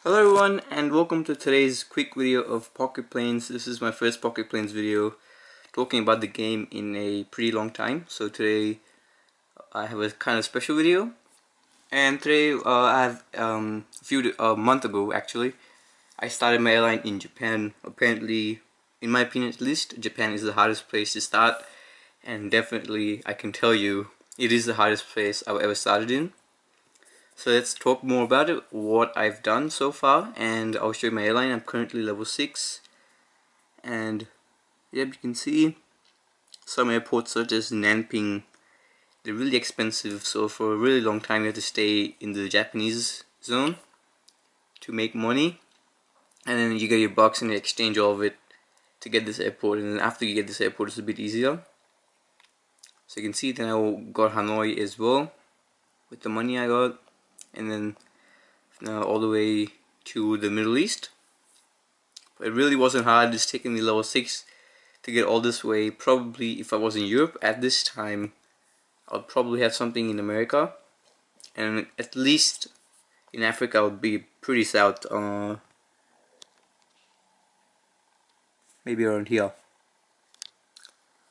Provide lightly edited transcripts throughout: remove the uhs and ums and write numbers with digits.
Hello everyone and welcome to today's quick video of Pocket Planes. This is my first Pocket Planes video talking about the game in a pretty long time. So today I have a kind of special video, and today a month ago actually I started my airline in Japan. Apparently, in my opinion at least, Japan is the hardest place to start, and definitely I can tell you it is the hardest place I've ever started in. So let's talk more about it, what I've done so far, and I'll show you my airline. I'm currently level 6, and yep, you can see some airports such as Nanping, they're really expensive, so for a really long time you have to stay in the Japanese zone to make money, and then you get your bucks and you exchange all of it to get this airport, and then after you get this airport it's a bit easier. So you can see then I got Hanoi as well with the money I got, and then now all the way to the Middle East. It really wasn't hard. It's taken me level 6 to get all this way. Probably if I was in Europe at this time, I'd probably have something in America, and at least in Africa I would be pretty south, maybe around here.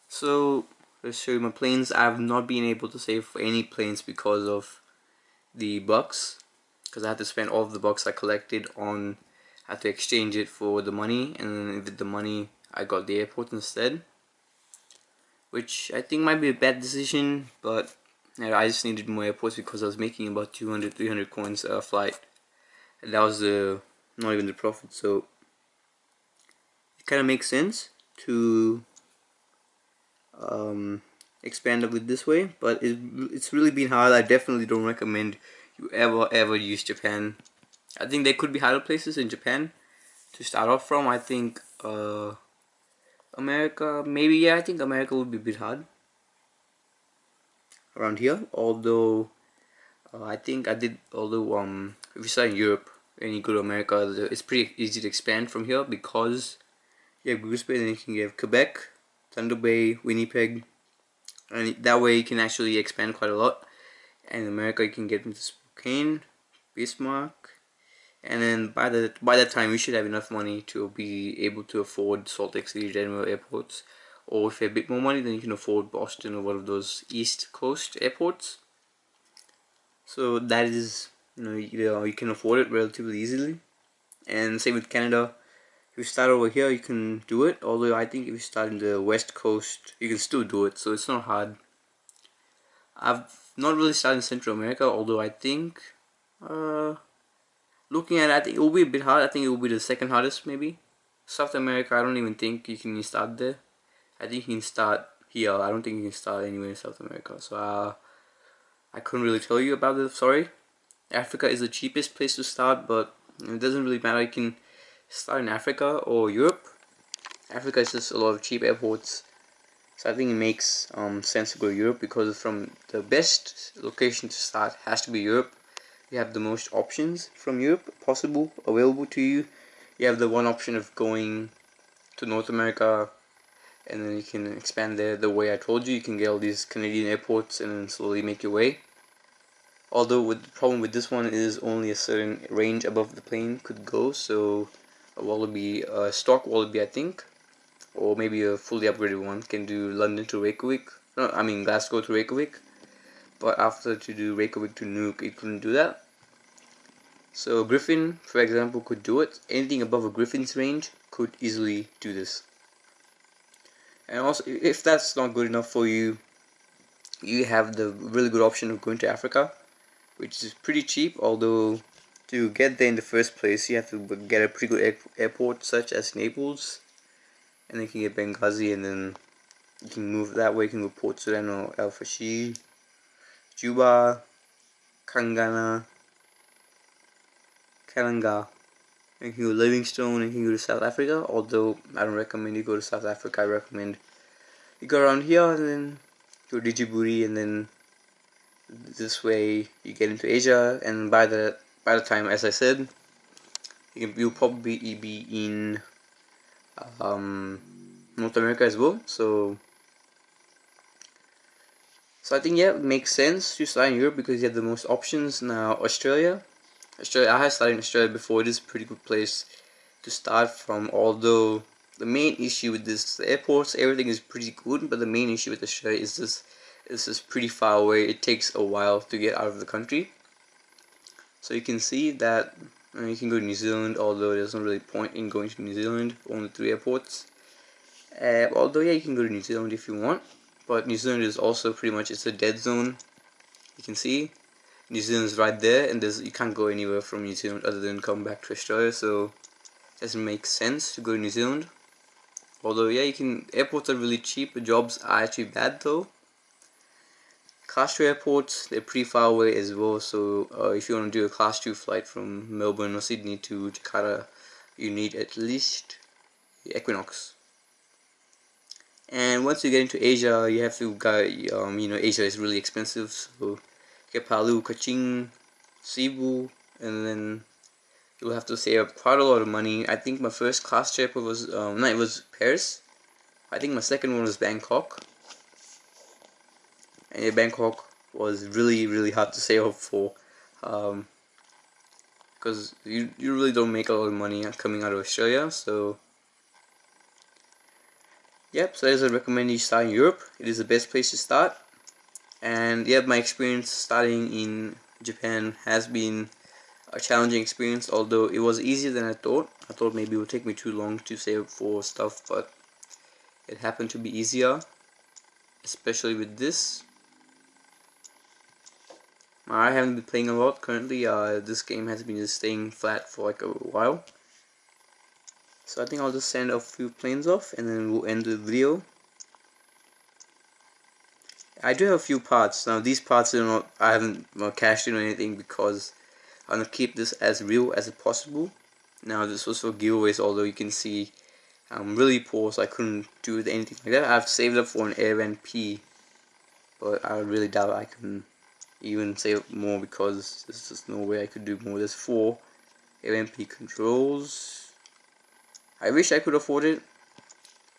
So let's show you my planes. I've not been able to save for any planes because of the bucks, because I had to spend all of the bucks I collected on, I had to exchange it for the money, and then with the money I got the airport instead, which I think might be a bad decision, but yeah, I just needed more airports because I was making about 200-300 coins a flight, and that was not even the profit, so it kind of makes sense to expand it this way, but it's really been hard. I definitely don't recommend you ever use Japan. I think there could be harder places in Japan to start off from. I think America, maybe, yeah, I think America would be a bit hard around here, although if you start in Europe and you go to America, it's pretty easy to expand from here because you have Goose Bay, then you can get Quebec, Thunder Bay, Winnipeg, and that way you can actually expand quite a lot. And in America you can get into Spokane, Bismarck, and then by that time you should have enough money to be able to afford Salt Lake City, Denver airports, or if you have a bit more money then you can afford Boston or one of those East Coast airports. So that is, you can afford it relatively easily. And same with Canada. If you start over here, you can do it. Although I think if you start in the West Coast, you can still do it. So it's not hard. I've not really started in Central America, although I think, looking at it, I think it will be a bit hard. I think it will be the second hardest, maybe. South America, I don't even think you can start there. I think you can start here. I don't think you can start anywhere in South America. So I couldn't really tell you about it. Sorry. Africa is the cheapest place to start, but it doesn't really matter. You can start in Africa or Europe. Africa is just a lot of cheap airports, so I think it makes sense to go to Europe, because from the best location to start has to be Europe. You have the most options from Europe possible available to you. You have the one option of going to North America, and then you can expand there the way I told you. You can get all these Canadian airports and then slowly make your way. Although the problem with this one is only a certain range above the plane could go, so a wallaby, a stock wallaby I think, or maybe a fully upgraded one, can do London to Reykjavik, no, I mean Glasgow to Reykjavik, but after to do Reykjavik to Nuuk it couldn't do that. So Griffin, for example, could do it. Anything above a Griffin's range could easily do this. And also, if that's not good enough for you, you have the really good option of going to Africa, which is pretty cheap, although to get there in the first place you have to get a pretty good airport such as Naples, and then you can get Benghazi, and then you can move that way. You can go Port Sudan or El Fasher, Juba, Kangana, Kalanga, and you can go Livingstone, and you can go to South Africa, although I don't recommend you go to South Africa. I recommend you go around here and then go to Djibouti, and then this way you get into Asia, and by the time, as I said, you'll probably be in North America as well. So I think, yeah, it makes sense to start in Europe because you have the most options. Now Australia, Australia, I have started in Australia before. It is a pretty good place to start from, although the main issue with this, the airports, everything is pretty good, but the main issue with Australia is this is pretty far away. It takes a while to get out of the country. So you can see that you can go to New Zealand, although there's no really point in going to New Zealand, only 3 airports. Although yeah, you can go to New Zealand if you want, but New Zealand is also pretty much, it's a dead zone. You can see New Zealand is right there, and you can't go anywhere from New Zealand other than come back to Australia, so it doesn't make sense to go to New Zealand. Although yeah, airports are really cheap, the jobs are actually bad though. Class 2 airports, they're pretty far away as well, so if you want to do a Class 2 flight from Melbourne or Sydney to Jakarta, you need at least Equinox. And once you get into Asia, you have to go, Asia is really expensive, so get Palu, Kaching, Cebu, and then you'll have to save up quite a lot of money. I think my first class trip was, it was Paris. I think my second one was Bangkok. And yeah, Bangkok was really hard to save up for, because you really don't make a lot of money coming out of Australia. So yep, so as I recommend you start in Europe. It is the best place to start. And yeah, my experience starting in Japan has been a challenging experience, although it was easier than I thought. I thought maybe it would take me too long to save up for stuff, but it happened to be easier, especially with this. I haven't been playing a lot currently. This game has been just staying flat for like a while. So I think I'll just send a few planes off and then we'll end the video. I do have a few parts. Now these parts are not, I haven't cashed in or anything because I'm going to keep this as real as possible. Now this was for giveaways, although you can see I'm really poor, so I couldn't do anything like that. I've saved up for an airline P, but I really doubt I can even save up more because there's just no way I could do more. There's 4 LMP controls. I wish I could afford it.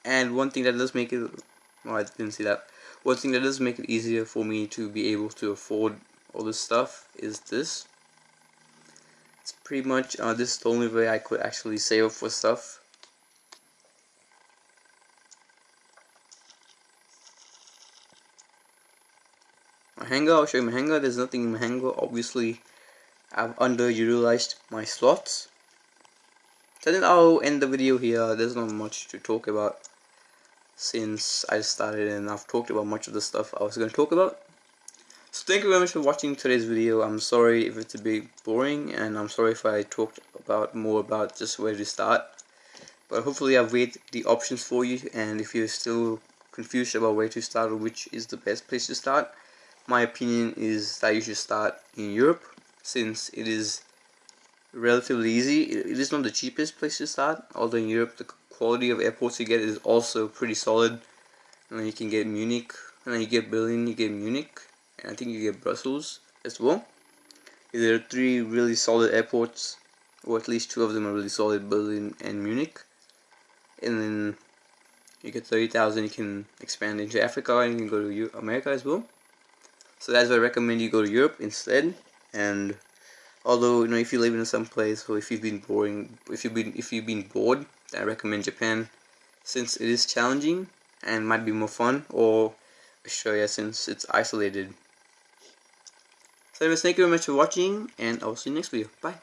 And one thing that does make it, oh, I didn't see that. One thing that does make it easier for me to be able to afford all this stuff is this. It's pretty much, this is the only way I could actually save up for stuff. My hangar, I'll show you my hangar. There's nothing in my hangar. Obviously, I've underutilized my slots. So then I'll end the video here. There's not much to talk about since I started and I've talked about much of the stuff I was going to talk about. So thank you very much for watching today's video. I'm sorry if it's a bit boring, and I'm sorry if I talked more about just where to start. But hopefully I've weighed the options for you, and if you're still confused about where to start or which is the best place to start, my opinion is that you should start in Europe, since it is relatively easy. It is not the cheapest place to start, although in Europe the quality of airports you get is also pretty solid. And then you can get Munich, and then you get Berlin, you get Munich, and I think you get Brussels as well. There are 3 really solid airports, or at least 2 of them are really solid, Berlin and Munich. And then you get 30,000, you can expand into Africa, and you can go to America as well. So that's why I recommend you go to Europe instead. And although if you live in some place, or if you've been bored, I recommend Japan, since it is challenging and might be more fun, or Australia since it's isolated. So anyways, thank you very much for watching, and I'll see you next video. Bye.